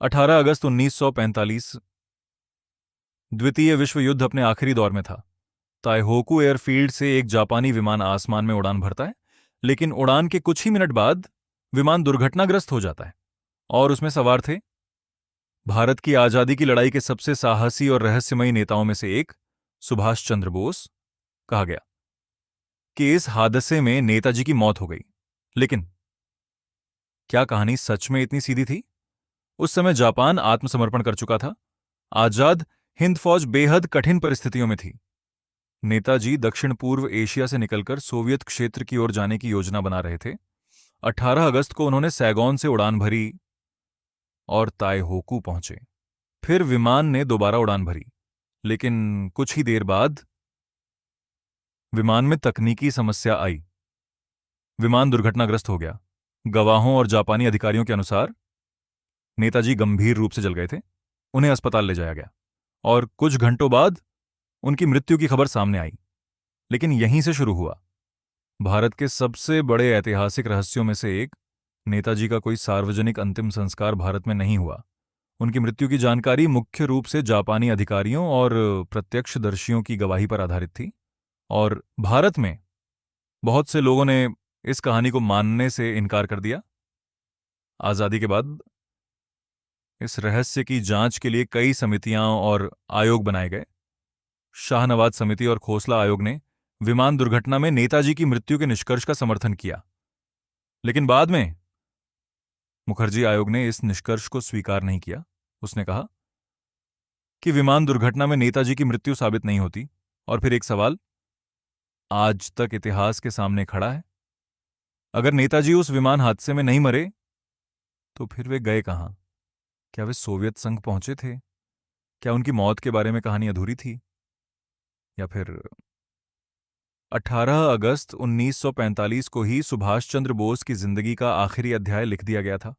18 अगस्त 1945। द्वितीय विश्व युद्ध अपने आखिरी दौर में था। ताइहोकू एयरफील्ड से एक जापानी विमान आसमान में उड़ान भरता है, लेकिन उड़ान के कुछ ही मिनट बाद विमान दुर्घटनाग्रस्त हो जाता है और उसमें सवार थे भारत की आजादी की लड़ाई के सबसे साहसी और रहस्यमयी नेताओं में से एक सुभाष चंद्र बोस। कहा गया कि इस हादसे में नेताजी की मौत हो गई। लेकिन क्या कहानी सच में इतनी सीधी थी? उस समय जापान आत्मसमर्पण कर चुका था। आजाद हिंद फौज बेहद कठिन परिस्थितियों में थी। नेताजी दक्षिण पूर्व एशिया से निकलकर सोवियत क्षेत्र की ओर जाने की योजना बना रहे थे। 18 अगस्त को उन्होंने सैगोन से उड़ान भरी और ताइहोकू पहुंचे। फिर विमान ने दोबारा उड़ान भरी, लेकिन कुछ ही देर बाद विमान में तकनीकी समस्या आई। विमान दुर्घटनाग्रस्त हो गया। गवाहों और जापानी अधिकारियों के अनुसार नेताजी गंभीर रूप से जल गए थे। उन्हें अस्पताल ले जाया गया और कुछ घंटों बाद उनकी मृत्यु की खबर सामने आई। लेकिन यहीं से शुरू हुआ भारत के सबसे बड़े ऐतिहासिक रहस्यों में से एक। नेताजी का कोई सार्वजनिक अंतिम संस्कार भारत में नहीं हुआ। उनकी मृत्यु की जानकारी मुख्य रूप से जापानी अधिकारियों और प्रत्यक्षदर्शियों की गवाही पर आधारित थी, और भारत में बहुत से लोगों ने इस कहानी को मानने से इनकार कर दिया। आजादी के बाद इस रहस्य की जांच के लिए कई समितियां और आयोग बनाए गए। शाहनवाज समिति और खोसला आयोग ने विमान दुर्घटना में नेताजी की मृत्यु के निष्कर्ष का समर्थन किया, लेकिन बाद में मुखर्जी आयोग ने इस निष्कर्ष को स्वीकार नहीं किया। उसने कहा कि विमान दुर्घटना में नेताजी की मृत्यु साबित नहीं होती। और फिर एक सवाल आज तक इतिहास के सामने खड़ा है। अगर नेताजी उस विमान हादसे में नहीं मरे तो फिर वे गए कहां? क्या वे सोवियत संघ पहुंचे थे? क्या उनकी मौत के बारे में कहानी अधूरी थी? या फिर 18 अगस्त 1945 को ही सुभाष चंद्र बोस की जिंदगी का आखिरी अध्याय लिख दिया गया था?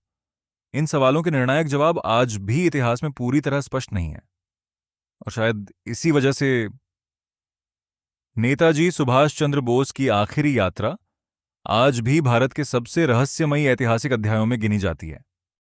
इन सवालों के निर्णायक जवाब आज भी इतिहास में पूरी तरह स्पष्ट नहीं है, और शायद इसी वजह से नेताजी सुभाष चंद्र बोस की आखिरी यात्रा आज भी भारत के सबसे रहस्यमयी ऐतिहासिक अध्यायों में गिनी जाती है।